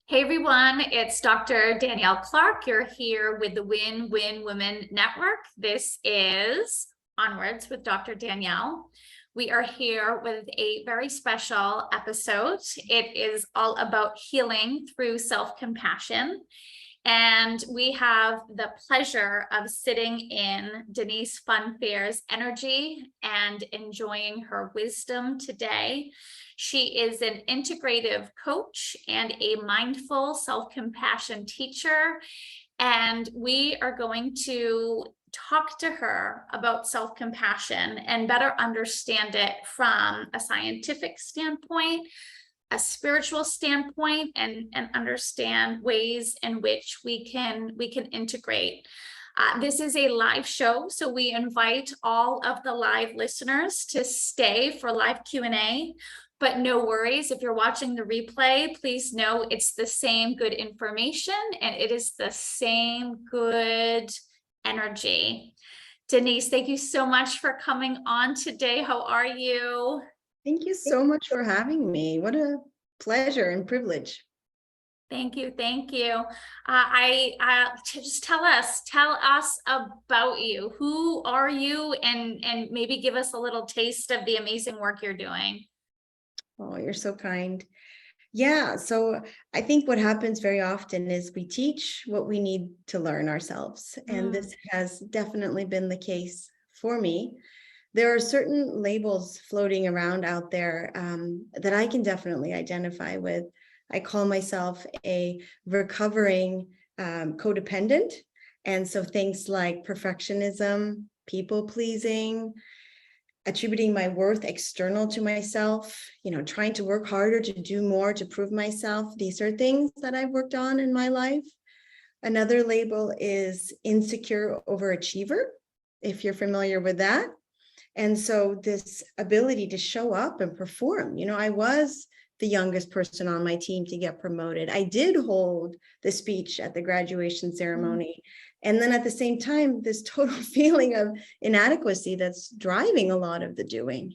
Hey everyone, it's Dr. Danielle Clark. You're here with the Win Win Women Network. This is Onwards with Dr. Danielle. We are here with a very special episode. It is all about healing through self-compassion. And we have the pleasure of sitting in Denise Funfar's energy and enjoying her wisdom today. She is an integrative coach and a mindful self-compassion teacher. And we are going to talk to her about self-compassion and better understand it from a scientific standpoint, a spiritual standpoint, and understand ways in which we can integrate. This is a live show, so we invite all of the live listeners to stay for live Q&A. But no worries, if you're watching the replay, please know it's the same good information and it is the same good energy. Denise, thank you so much for coming on today. How are you? Thank you so much for having me. What a pleasure and privilege. Thank you. Thank you. Just tell us about you. Who are you? And maybe give us a little taste of the amazing work you're doing. Oh, you're so kind. Yeah, so I think what happens very often is we teach what we need to learn ourselves. And this has definitely been the case for me. There are certain labels floating around out there that I can definitely identify with. I call myself a recovering codependent. And so things like perfectionism, people pleasing, attributing my worth external to myself, trying to work harder to do more to prove myself. These are things that I've worked on in my life. Another label is insecure overachiever, if you're familiar with that. And so this ability to show up and perform, I was the youngest person on my team to get promoted. I did hold the speech at the graduation ceremony. And then at the same time, this total feeling of inadequacy that's driving a lot of the doing.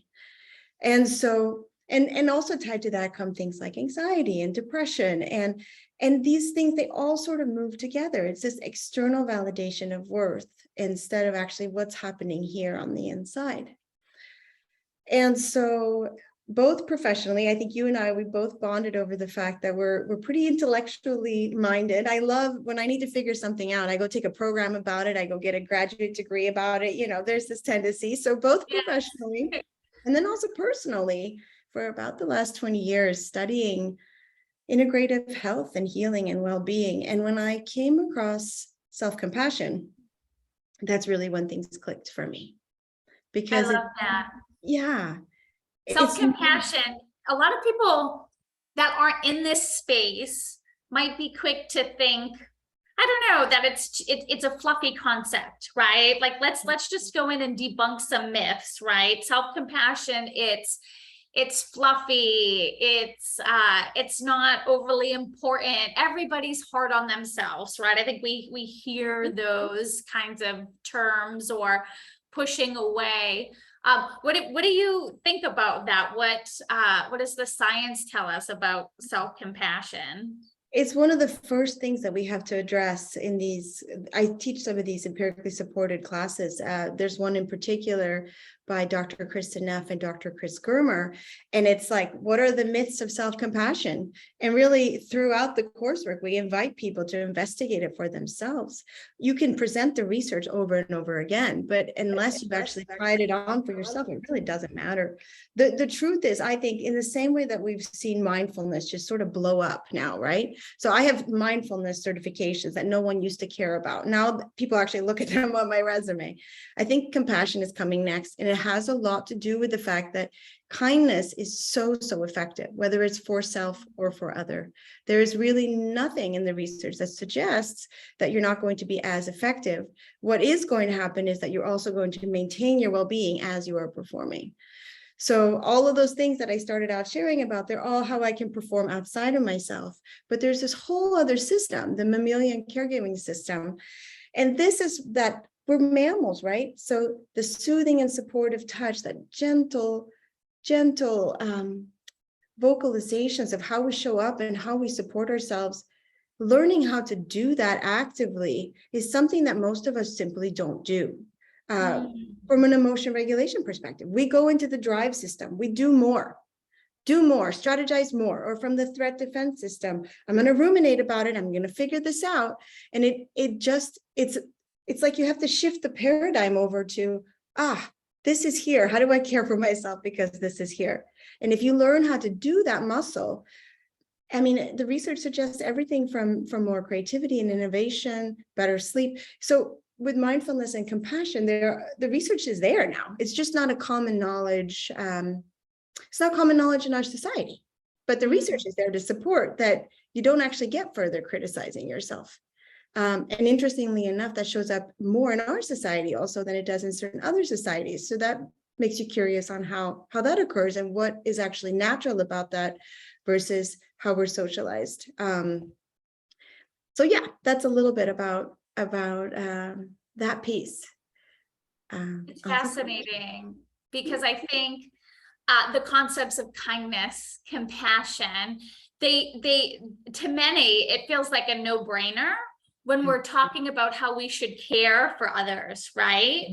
And so, and also tied to that come things like anxiety and depression. And these things, they all sort of move together. It's this external validation of worth instead of actually what's happening here on the inside. And so both professionally, I think you and I, we both bonded over the fact that we're pretty intellectually minded. I love when I need to figure something out, I go take a program about it. I go get a graduate degree about it. There's this tendency. So both professionally and then also personally, for about the last 20 years, studying integrative health and healing and well-being. And when I came across self-compassion, that's really when things clicked for me. Because I love that. Yeah. Self-compassion. A lot of people that aren't in this space might be quick to think, I don't know, that it's a fluffy concept, right? Like let's just go in and debunk some myths, right? Self-compassion, it's fluffy, it's not overly important. Everybody's hard on themselves, right? I think we hear those kinds of terms or pushing away. What do you think about that? What does the science tell us about self-compassion? It's one of the first things that we have to address in these. I teach some of these empirically supported classes. There's one in particular by Dr. Kristen Neff and Dr. Chris Germer. And it's like, what are the myths of self-compassion? And really throughout the coursework, we invite people to investigate it for themselves. You can present the research over and over again, but unless you've actually tried it on for yourself, it really doesn't matter. The truth is, I think in the same way that we've seen mindfulness just sort of blow up now, right? So I have mindfulness certifications that no one used to care about. Now people actually look at them on my resume. I think compassion is coming next, and it has a lot to do with the fact that kindness is so effective, whether it's for self or for other. There is really nothing in the research that suggests that you're not going to be as effective. What is going to happen is that you're also going to maintain your well-being as you are performing. So all of those things that I started out sharing about, they're all how I can perform outside of myself. But there's this whole other system, the mammalian caregiving system. And this is that we're mammals, right? So the soothing and supportive touch, that gentle vocalizations of how we show up and how we support ourselves, learning how to do that actively is something that most of us simply don't do. From an emotion regulation perspective, we go into the drive system, we do more, strategize more, or from the threat defense system, I'm going to ruminate about it, I'm going to figure this out. And it's like you have to shift the paradigm over to, this is here. How do I care for myself because this is here? And if you learn how to do that muscle, I mean, the research suggests everything from more creativity and innovation, better sleep. So with mindfulness and compassion, the research is there now. It's just not a common knowledge. It's not common knowledge in our society, but the research is there to support that you don't actually get further criticizing yourself. And interestingly enough, that shows up more in our society also than it does in certain other societies. So that makes you curious on how that occurs and what is actually natural about that versus how we're socialized. So yeah, that's a little bit about that piece. It's fascinating because I think the concepts of kindness, compassion, they to many, it feels like a no-brainer when we're talking about how we should care for others, right?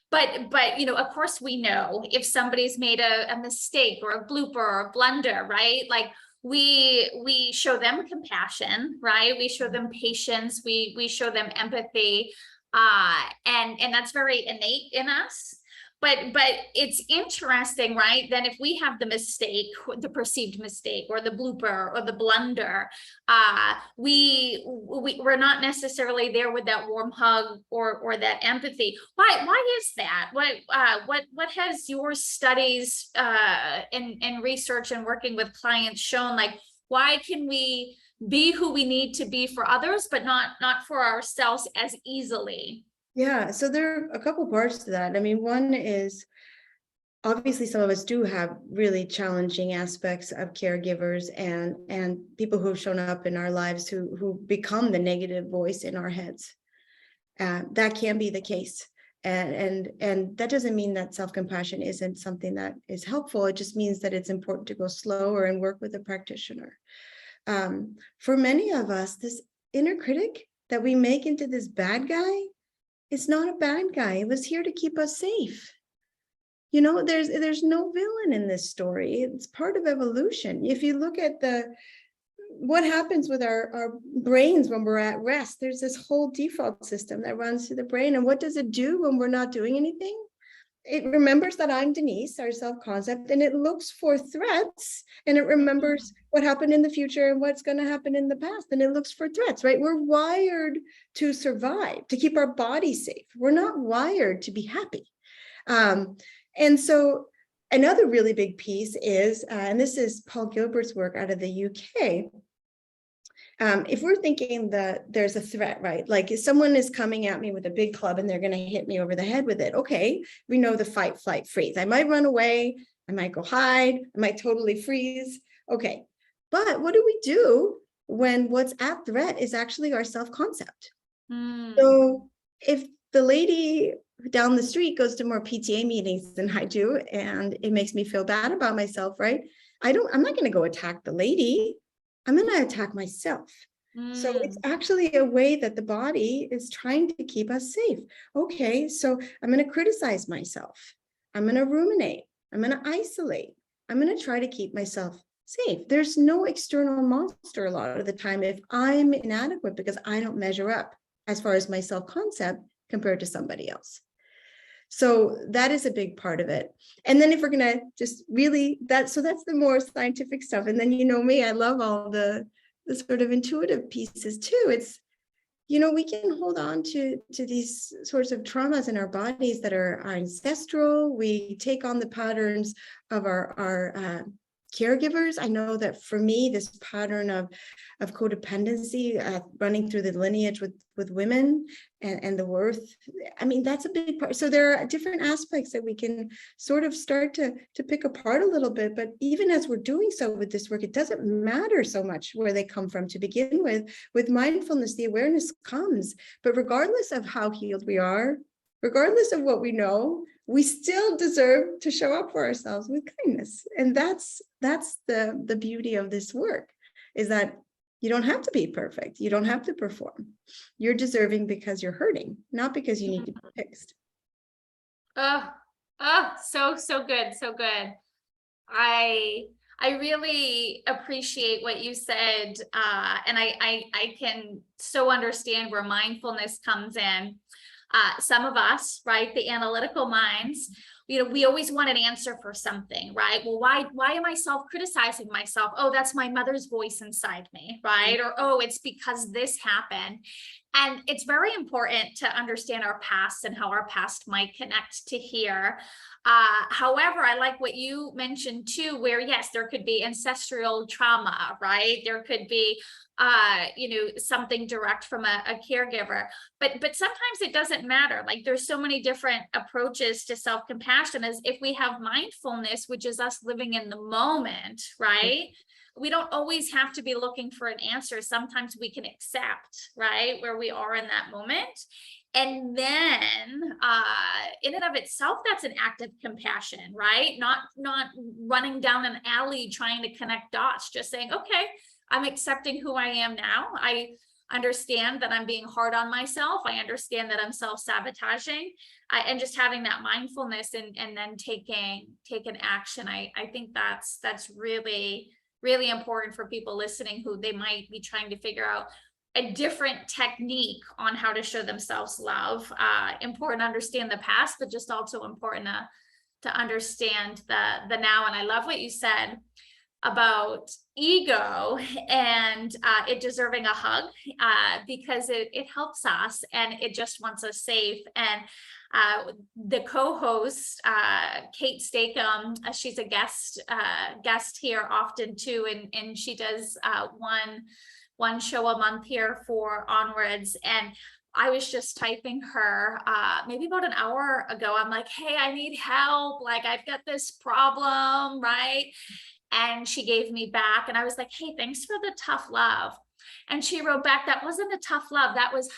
But you know, of course we know if somebody's made a mistake or a blooper or a blunder, right? Like we show them compassion, right? We show them patience, we show them empathy, and that's very innate in us. But it's interesting, right? Then if we have the mistake, the perceived mistake, or the blooper, or the blunder, we're not necessarily there with that warm hug or that empathy. Why is that? What has your studies and research and working with clients shown? Like, why can we be who we need to be for others, but not for ourselves as easily? Yeah, so there are a couple parts to that. I mean, one is obviously some of us do have really challenging aspects of caregivers and people who have shown up in our lives who become the negative voice in our heads. That can be the case. And that doesn't mean that self-compassion isn't something that is helpful. It just means that it's important to go slower and work with a practitioner. For many of us, this inner critic that we make into this bad guy, it's not a bad guy. It was here to keep us safe. You know, there's no villain in this story. It's part of evolution. If you look at what happens with our brains when we're at rest, there's this whole default system that runs through the brain. And what does it do when we're not doing anything? It remembers that I'm Denise, our self-concept, and it looks for threats, and it remembers what happened in the future and what's going to happen in the past, and it looks for threats, right? We're wired to survive, to keep our body safe. We're not wired to be happy. And so another really big piece is, and this is Paul Gilbert's work out of the UK, if we're thinking that there's a threat, right? Like if someone is coming at me with a big club and they're going to hit me over the head with it. Okay, we know the fight, flight, freeze. I might run away. I might go hide. I might totally freeze. Okay. But what do we do when what's at threat is actually our self-concept? So if the lady down the street goes to more PTA meetings than I do, and it makes me feel bad about myself, right? I'm not going to go attack the lady. I'm going to attack myself. So it's actually a way that the body is trying to keep us safe. Okay, so I'm going to criticize myself. I'm going to ruminate. I'm going to isolate. I'm going to try to keep myself safe. There's no external monster a lot of the time if I'm inadequate because I don't measure up as far as my self-concept compared to somebody else. So that is a big part of it. And then if we're going to just really, so that's the more scientific stuff. And then, you know me, I love all the sort of intuitive pieces too. It's, you know, we can hold on to these sorts of traumas in our bodies that are ancestral. We take on the patterns of our caregivers. I know that for me, this pattern of codependency running through the lineage with women and the worth, I mean, that's a big part. So there are different aspects that we can sort of start to pick apart a little bit. But even as we're doing so with this work, it doesn't matter so much where they come from to begin with. With mindfulness, the awareness comes. But regardless of how healed we are, regardless of what we know, we still deserve to show up for ourselves with kindness. And that's the beauty of this work, is that you don't have to be perfect. You don't have to perform. You're deserving because you're hurting, not because you need to be fixed. So good, so good. I really appreciate what you said, and I can so understand where mindfulness comes in. Some of us, right, the analytical minds, we always want an answer for something, right? Well, why am I self-criticizing myself? Oh, that's my mother's voice inside me, right? Or, oh, it's because this happened. And it's very important to understand our past and how our past might connect to here. However, I like what you mentioned too, where yes, there could be ancestral trauma, right? There could be something direct from a caregiver, but sometimes it doesn't matter. Like, there's so many different approaches to self-compassion, as if we have mindfulness, which is us living in the moment, right? We don't always have to be looking for an answer. Sometimes we can accept, right, where we are in that moment. And then in and of itself, that's an act of compassion, right? Not running down an alley trying to connect dots, just saying, okay, I'm accepting who I am now. I understand that I'm being hard on myself. I understand that I'm self-sabotaging, and just having that mindfulness and then taking action. I think that's really, really important for people listening who they might be trying to figure out a different technique on how to show themselves love. Important to understand the past, but just also important to understand the now. And I love what you said about ego and it deserving a hug, because it helps us and it just wants us safe. And the co-host, Kate Stakem, she's a guest here often too, and she does one show a month here for Onwards. And I was just typing her maybe about an hour ago. I'm like, hey, I need help. Like, I've got this problem, right? And she gave me back, and I was like, hey, thanks for the tough love. And she wrote back, that wasn't a tough love. That was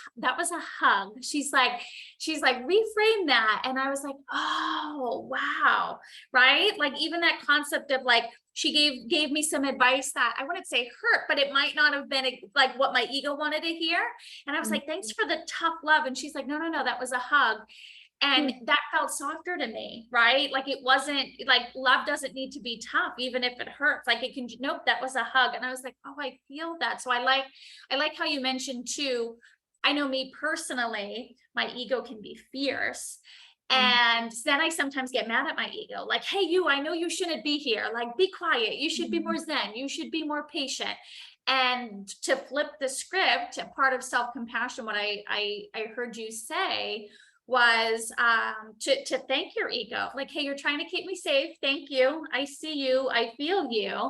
a hug. She's like, reframe that. And I was like, oh, wow. Right. Like, even that concept of like, she gave me some advice that I wouldn't say hurt, but it might not have been like what my ego wanted to hear. And I was like, thanks for the tough love. And she's like, no, that was a hug. And that felt softer to me, right? Like, it wasn't like, love doesn't need to be tough, even if it hurts. Like, it can, nope, that was a hug. And I was like, oh, I feel that. So I like how you mentioned too, I know me personally, my ego can be fierce. And then I sometimes get mad at my ego, like, hey, I know you shouldn't be here. Like, be quiet. You should be more zen. You should be more patient. And to flip the script, part of self-compassion, what I heard you say was to thank your ego. Like, hey, you're trying to keep me safe. Thank you. I see you. I feel you.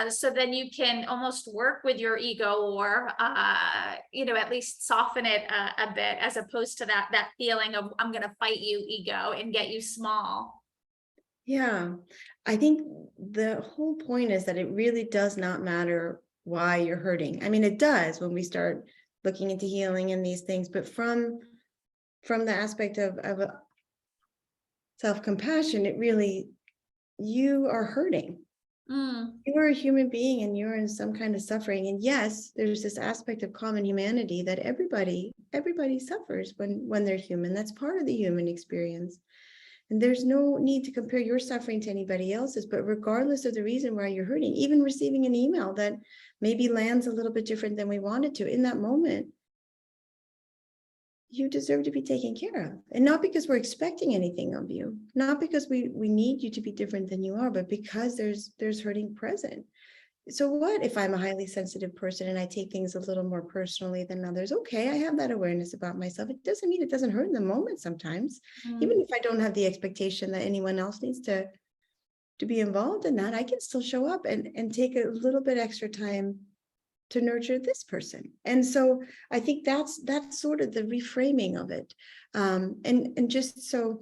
So then you can almost work with your ego, or at least soften it a bit, as opposed to that feeling of, I'm going to fight you, ego, and get you small. Yeah, I think the whole point is that it really does not matter why you're hurting. I mean, it does when we start looking into healing and these things, but from the aspect of self-compassion, it really, you are hurting. You are a human being and you're in some kind of suffering. And yes, there's this aspect of common humanity that everybody suffers when they're human. That's part of the human experience. And there's no need to compare your suffering to anybody else's, but regardless of the reason why you're hurting, even receiving an email that maybe lands a little bit different than we wanted to in that moment, you deserve to be taken care of. And not because we're expecting anything of you, not because we need you to be different than you are, but because there's hurting present. So what if I'm a highly sensitive person and I take things a little more personally than others? Okay, I have that awareness about myself. It doesn't mean it doesn't hurt in the moment sometimes. Even if I don't have the expectation that anyone else needs to be involved in that, I can still show up and take a little bit extra time to nurture this person. And so I think that's sort of the reframing of it. And just so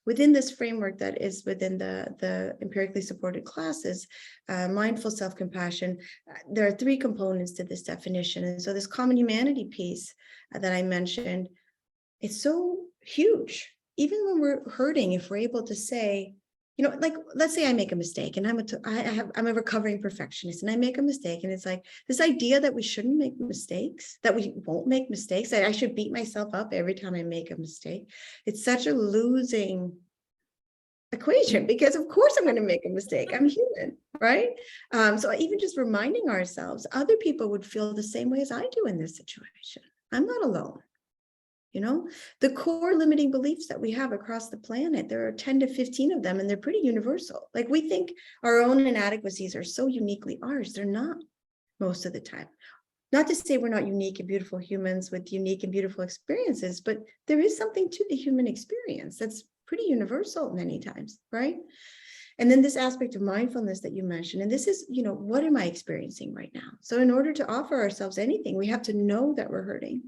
within this framework that is within the empirically supported classes, mindful self-compassion, there are 3 components to this definition. And so this common humanity piece that I mentioned, it's so huge. even when we're hurting, if we're able to say, you know, like, let's say I make a mistake and I'm a recovering perfectionist and I make a mistake. And it's like this idea that we shouldn't make mistakes, that we won't make mistakes, that I should beat myself up every time I make a mistake. It's such a losing equation, because of course I'm going to make a mistake. I'm human, right? So even just reminding ourselves, other people would feel the same way as I do in this situation. I'm not alone. You know, the core limiting beliefs that we have across the planet, there are 10 to 15 of them, and they're pretty universal. Like, we think our own inadequacies are so uniquely ours. They're not most of the time. Not to say we're not unique and beautiful humans with unique and beautiful experiences, but there is something to the human experience that's pretty universal many times, right? And then this aspect of mindfulness that you mentioned, and this is, you know, what am I experiencing right now? So in order to offer ourselves anything, we have to know that we're hurting.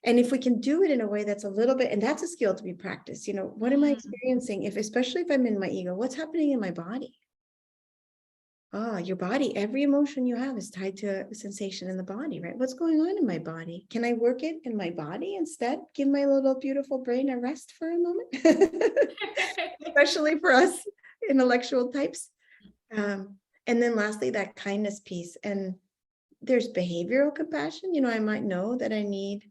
And if we can do it in a way that's a little bit, and that's a skill to be practiced, you know, what am I experiencing? Especially if I'm in my ego, what's happening in my body? Oh, your body, every emotion you have is tied to a sensation in the body, right? What's going on in my body? Can I work it in my body instead? Give my little beautiful brain a rest for a moment, especially for us intellectual types. And then lastly, that kindness piece. And there's behavioral compassion. You know, I might know that I need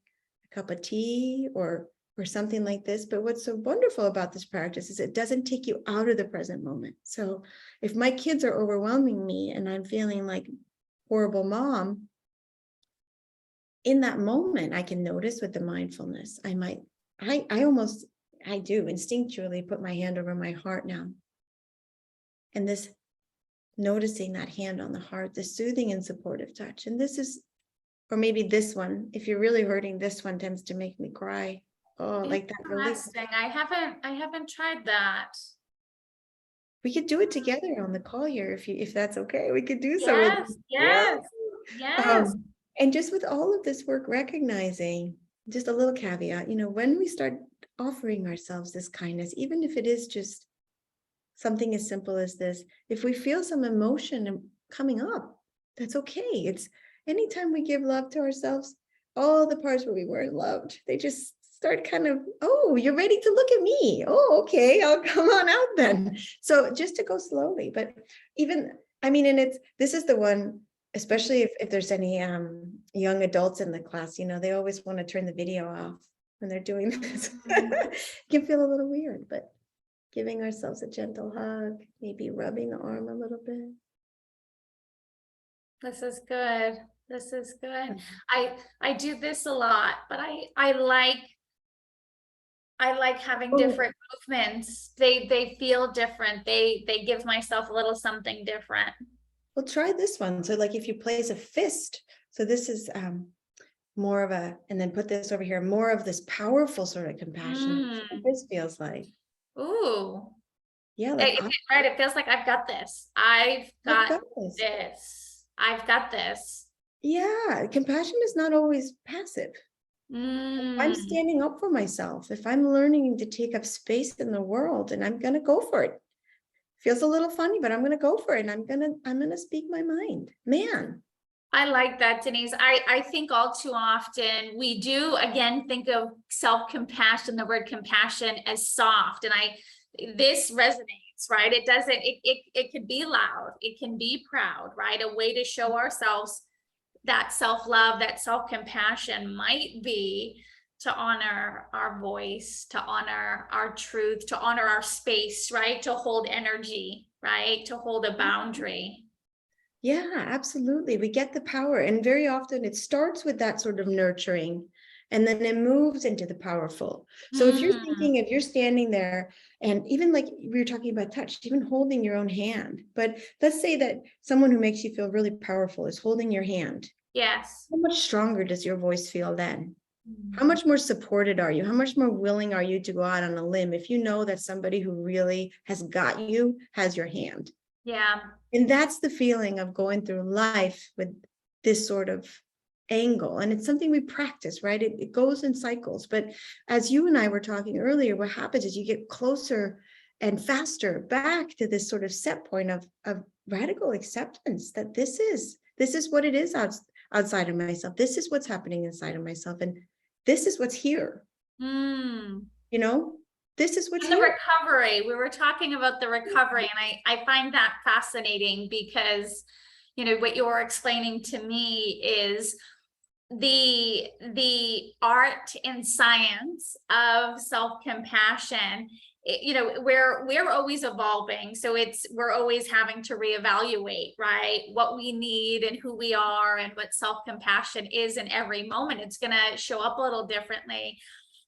cup of tea or something like this. But what's so wonderful about this practice is it doesn't take you out of the present moment. So if my kids are overwhelming me and I'm feeling like horrible mom, in that moment, I can notice with the mindfulness, I do instinctually put my hand over my heart now. And this noticing that hand on the heart, the soothing and supportive touch. And this is, or maybe this one, if you're really hurting, this one tends to make me cry. Oh, like that relief. I haven't tried that. We could do it together on the call here if that's okay. We could do so. Yes. And just with all of this work, recognizing just a little caveat, you know, when we start offering ourselves this kindness, even if it is just something as simple as this, if we feel some emotion coming up, that's okay. It's anytime we give love to ourselves, all the parts where we weren't loved, they just start kind of, oh, you're ready to look at me. Oh, okay, I'll come on out then. So just to go slowly, but even, I mean, and this is the one, especially if there's any young adults in the class, you know, they always want to turn the video off when they're doing this. It can feel a little weird, but giving ourselves a gentle hug, maybe rubbing the arm a little bit. This is good. This is good. I do this a lot, but I like having different movements. They feel different. They give myself a little something different. Well, try this one. So like if you place a fist, so this is more of a, and then put this over here, more of this powerful sort of compassion. This feels like. Ooh. Yeah, like right. It feels like I've got this. I've got this. I've got this. Yeah, compassion is not always passive. I'm standing up for myself. If I'm learning to take up space in the world, and I'm gonna go for it. Feels a little funny, but I'm gonna go for it, and I'm gonna speak my mind. Man. I like that, Denise. I think all too often we do, again, think of self-compassion, the word compassion, as soft. And this resonates, right? It doesn't, it could be loud. It can be proud, right? A way to show ourselves that self-love, that self-compassion might be to honor our voice, to honor our truth, to honor our space, right? To hold energy, right? To hold a boundary. Yeah, absolutely. We get the power. And very often it starts with that sort of nurturing, and then it moves into the powerful. So if you're thinking, if you're standing there, and even like we were talking about touch, even holding your own hand, but let's say that someone who makes you feel really powerful is holding your hand. Yes. How much stronger does your voice feel then? How much more supported are you? How much more willing are you to go out on a limb if you know that somebody who really has got you has your hand? Yeah. And that's the feeling of going through life with this sort of angle. And it's something we practice, right? It goes in cycles. But as you and I were talking earlier, what happens is you get closer and faster back to this sort of set point of radical acceptance that this is what it is outside of myself. This is what's happening inside of myself. And this is what's here. You know? this is what's And the here. recovery, we were talking about the recovery, and I find that fascinating because, you know, what you're explaining to me is the art and science of self-compassion. You know, we're always evolving, so we're always having to reevaluate, right, what we need and who we are and what self-compassion is in every moment. It's going to show up a little differently.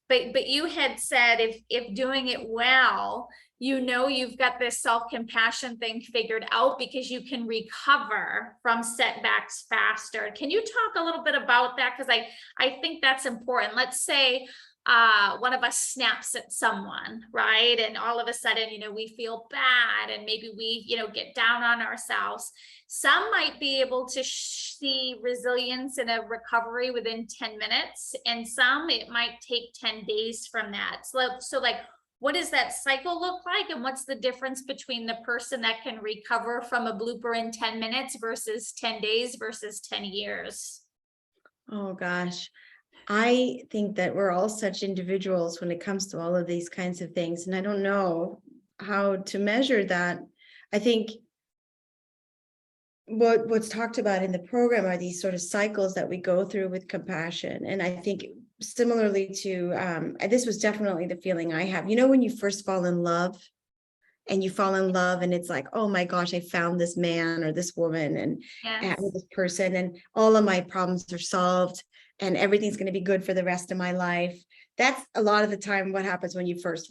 But you had said if doing it well, you know, you've got this self-compassion thing figured out because you can recover from setbacks faster. Can you talk a little bit about that? Because I think that's important. Let's say one of us snaps at someone, right? And all of a sudden, you know, we feel bad and maybe we, you know, get down on ourselves. Some might be able to see resilience in a recovery within 10 minutes, and some it might take 10 days from that. So like, what does that cycle look like? And what's the difference between the person that can recover from a blooper in 10 minutes versus 10 days versus 10 years? Oh gosh. I think that we're all such individuals when it comes to all of these kinds of things. And I don't know how to measure that. I think what's talked about in the program are these sort of cycles that we go through with compassion. And I think similarly to, this was definitely the feeling I have, you know, when you first fall in love and you fall in love and it's like, oh my gosh, I found this man or this woman and Yes. this person and all of my problems are solved and everything's going to be good for the rest of my life. That's a lot of the time what happens when you first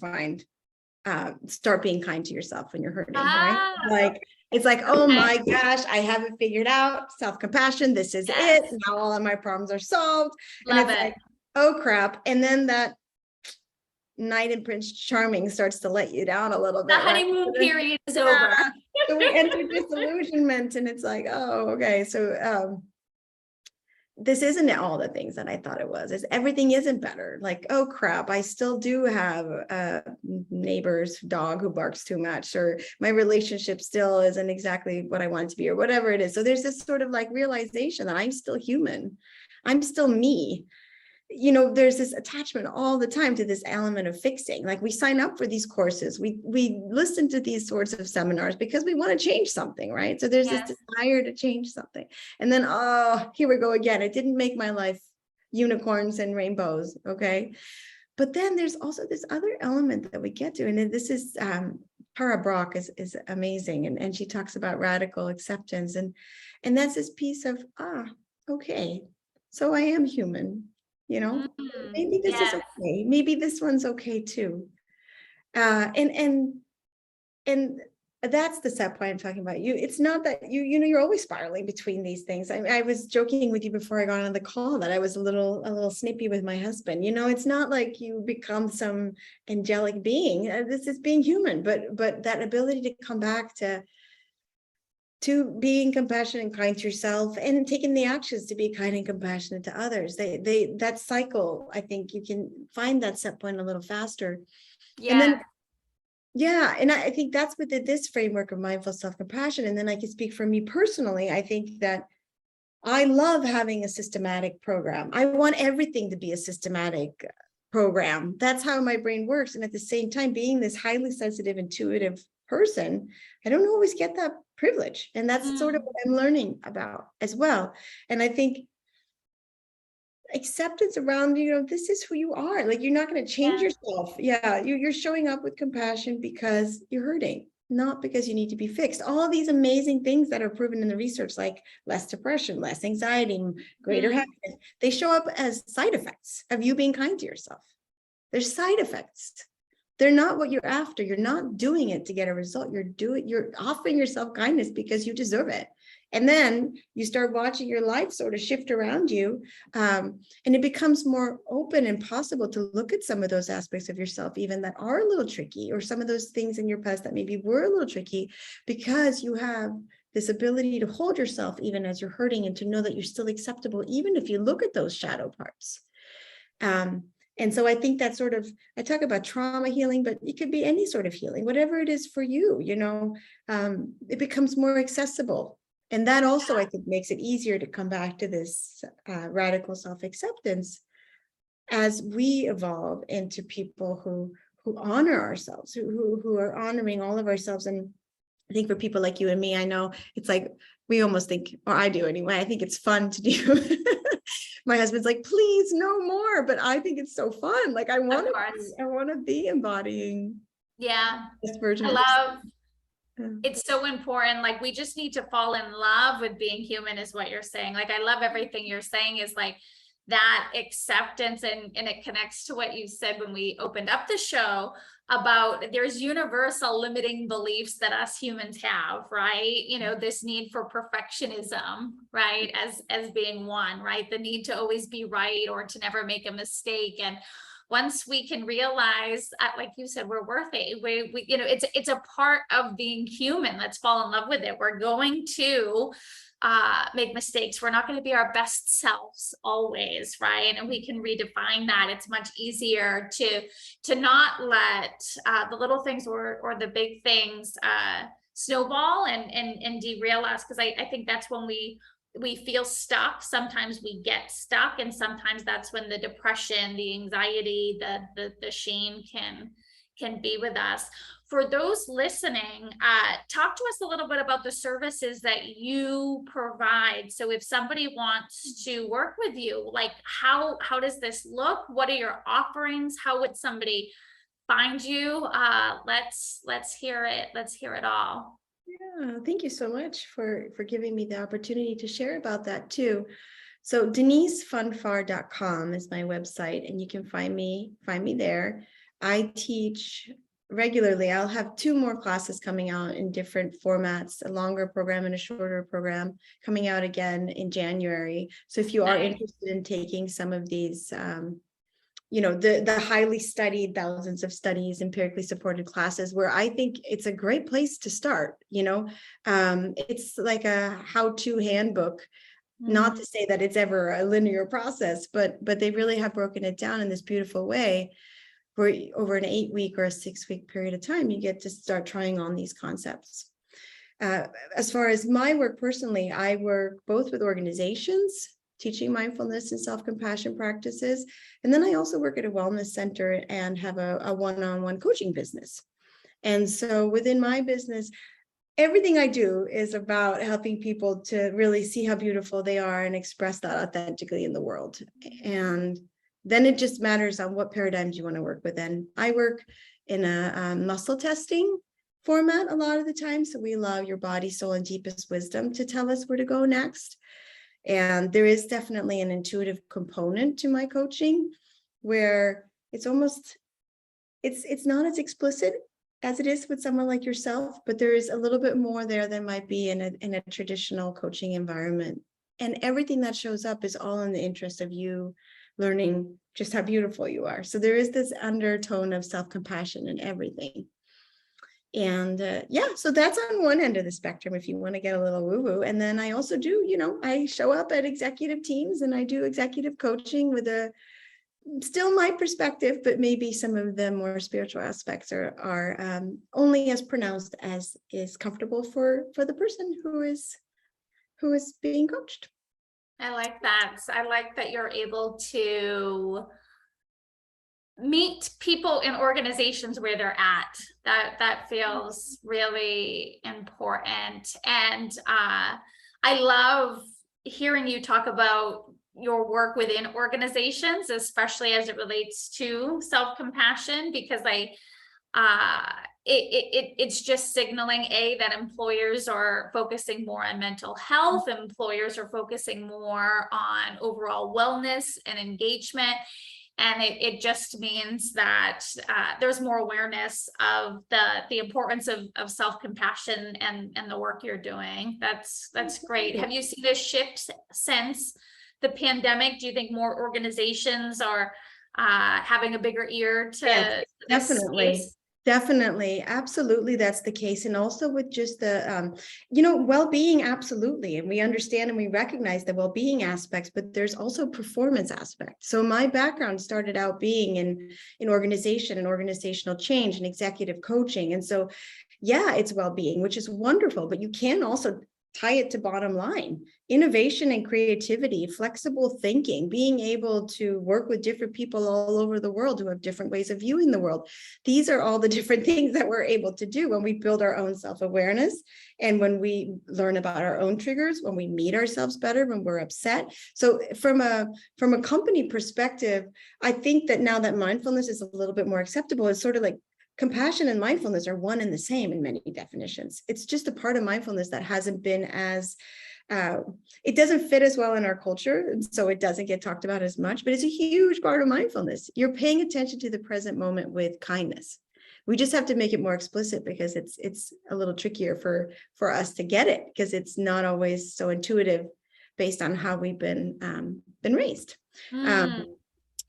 start being kind to yourself when you're hurting, right? Like, it's like, oh my gosh, I have it figured out. Self-compassion, this is it. Now all of my problems are solved. And it's like, oh crap. And then that knight in Prince Charming starts to let you down a little bit. The honeymoon period is over. So we enter disillusionment and it's like, oh, okay. So this isn't all the things that I thought it was. Everything isn't better. Like, oh crap, I still do have a neighbor's dog who barks too much, or my relationship still isn't exactly what I want it to be, or whatever it is. So there's this sort of like realization that I'm still human. I'm still me. You know, there's this attachment all the time to this element of fixing. Like we sign up for these courses, we listen to these sorts of seminars because we want to change something, right? So there's this desire to change something. And then, oh, here we go again. It didn't make my life unicorns and rainbows, okay? But then there's also this other element that we get to, and this is, Tara Brach is amazing. And she talks about radical acceptance. And that's this piece of, okay, so I am human. You know, maybe this is okay. Maybe this one's okay too. And that's the set point I'm talking about. It's not that you know, you're always spiraling between these things. I was joking with you before I got on the call that I was a little snippy with my husband. You know, it's not like you become some angelic being. This is being human, but that ability to come back to being compassionate and kind to yourself and taking the actions to be kind and compassionate to others. That cycle, I think you can find that set point a little faster. And then, and I think that's within this framework of mindful self-compassion. And then I can speak for me personally. I think that I love having a systematic program. I want everything to be a systematic program. That's how my brain works. And at the same time, being this highly sensitive, intuitive person, I don't always get that privilege. And that's sort of what I'm learning about as well. And I think acceptance around, you know, this is who you are. Like, you're not going to change yourself. Yeah, you're showing up with compassion because you're hurting, not because you need to be fixed. All these amazing things that are proven in the research, like less depression, less anxiety, greater happiness, they show up as side effects of you being kind to yourself. There's side effects. They're not what you're after. You're not doing it to get a result. You're offering yourself kindness because you deserve it. And then you start watching your life sort of shift around you. And it becomes more open and possible to look at some of those aspects of yourself, even that are a little tricky, or some of those things in your past that maybe were a little tricky, because you have this ability to hold yourself even as you're hurting, and to know that you're still acceptable, even if you look at those shadow parts. And so I think that sort of, I talk about trauma healing, but it could be any sort of healing, whatever it is for you, you know, it becomes more accessible. And that also, I think, makes it easier to come back to this radical self-acceptance as we evolve into people who honor ourselves, who are honoring all of ourselves. And I think for people like you and me, I know it's like, we almost think, or I do anyway, I think it's fun to do. My husband's like, please no more, but I think it's so fun. Like I want to be embodying Yeah. this version I of love, myself. it's so important. Like we just need to fall in love with being human is what you're saying. Like I love everything you're saying is like that acceptance, and it connects to what you said when we opened up the show about there's universal limiting beliefs that us humans have, right? You know, this need for perfectionism, right? As being one, right? The need to always be right or to never make a mistake. And once we can realize, like you said, we're worth it. We you know, it's a part of being human. Let's fall in love with it. We're going to make mistakes. We're not going to be our best selves always, right? And we can redefine that. It's much easier to not let the little things or the big things snowball and derail us, because I think that's when we feel stuck. Sometimes we get stuck, and sometimes that's when the depression, the anxiety, the shame can be with us. For those listening, talk to us a little bit about the services that you provide. So if somebody wants to work with you, like how does this look? What are your offerings? How would somebody find you? Let's hear it. Let's hear it all. Yeah, thank you so much for giving me the opportunity to share about that too. So denisefunfar.com is my website, and you can find me there. I teach regularly. I'll have 2 more classes coming out in different formats, a longer program and a shorter program coming out again in January. So if you are interested in taking some of these, the highly studied, thousands of studies, empirically supported classes, where I think it's a great place to start. It's like a how-to handbook. Not to say that it's ever a linear process, but they really have broken it down in this beautiful way, where over an 8-week or a 6-week period of time, you get to start trying on these concepts. As far as my work personally, I work both with organizations, teaching mindfulness and self-compassion practices. And then I also work at a wellness center and have a one-on-one coaching business. And so within my business, everything I do is about helping people to really see how beautiful they are and express that authentically in the world. And then it just matters on what paradigms you want to work with. And I work in a muscle testing format a lot of the time. So we allow your body, soul, and deepest wisdom to tell us where to go next. And there is definitely an intuitive component to my coaching, where it's almost, it's not as explicit as it is with someone like yourself, but there is a little bit more there than might be in a traditional coaching environment. And everything that shows up is all in the interest of you learning just how beautiful you are. So there is this undertone of self-compassion in everything. And so that's on one end of the spectrum, if you want to get a little woo-woo. And then I also do, I show up at executive teams and I do executive coaching with still my perspective, but maybe some of the more spiritual aspects are only as pronounced as is comfortable for the person who is being coached. I like that. I like that you're able to meet people in organizations where they're at. That feels really important. And I love hearing you talk about your work within organizations, especially as it relates to self-compassion, because it's just signaling that employers are focusing more on mental health, employers are focusing more on overall wellness and engagement. And it just means that there's more awareness of the importance of self-compassion and the work you're doing. That's great. Have you seen a shift since the pandemic? Do you think more organizations are having a bigger ear to definitely space? Definitely, absolutely, that's the case. And also with just the well-being, absolutely, and we understand and we recognize the well-being aspects, but there's also performance aspects. So my background started out being in organization and organizational change and executive coaching, and so it's well-being, which is wonderful, but you can also tie it to bottom line. Innovation and creativity, flexible thinking, being able to work with different people all over the world who have different ways of viewing the world. These are all the different things that we're able to do when we build our own self-awareness, and when we learn about our own triggers, when we meet ourselves better, when we're upset. So from a company perspective, I think that now that mindfulness is a little bit more acceptable, it's sort of like compassion and mindfulness are one and the same in many definitions. It's just a part of mindfulness that hasn't been as, it doesn't fit as well in our culture, and so it doesn't get talked about as much, but it's a huge part of mindfulness. You're paying attention to the present moment with kindness. We just have to make it more explicit, because it's a little trickier for us to get it, because it's not always so intuitive based on how we've been raised.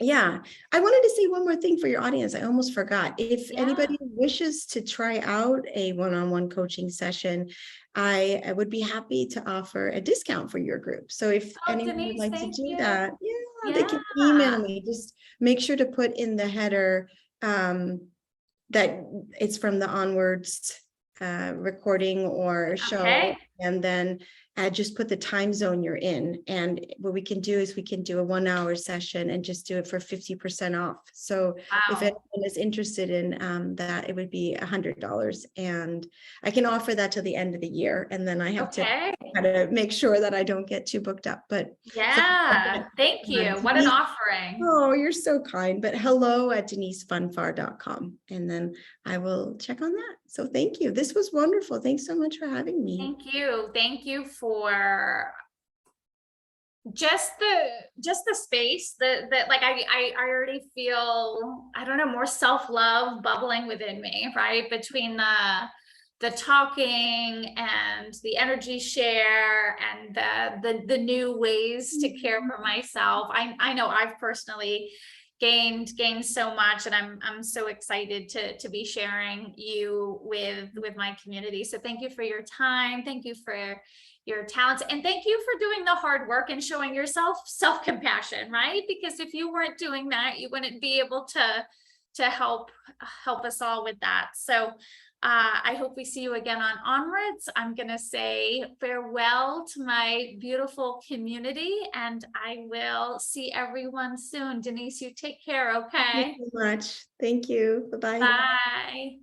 Yeah, I wanted to say one more thing for your audience. I almost forgot. If anybody wishes to try out a one-on-one coaching session, I would be happy to offer a discount for your group. So if anyone would Denise, like to thank do you. that, they can email me. Just make sure to put in the header that it's from the Onwards recording or show, and then just put the time zone you're in. And what we can do is we can do a 1 hour session and just do it for 50% off. So if anyone is interested in that, it would be $100, and I can offer that till the end of the year. And then I have to kind of make sure that I don't get too booked up. But thank you. What an offering. Oh, you're so kind. But hello@denisefunfar.com, and then I will check on that. So thank you. This was wonderful. Thanks so much for having me. Thank you. Thank you for just the space that like I already feel, I don't know, more self-love bubbling within me, right? Between the talking and the energy share and the new ways to care for myself. I know I've personally gained so much, and I'm so excited to be sharing you with my community. So thank you for your time. Thank you for your talents, and thank you for doing the hard work and showing yourself self-compassion, right? Because if you weren't doing that, you wouldn't be able to help us all with that. So I hope we see you again on Onwards. I'm going to say farewell to my beautiful community, and I will see everyone soon. Denise, you take care, okay? Thank you so much. Thank you. Bye-bye. Bye.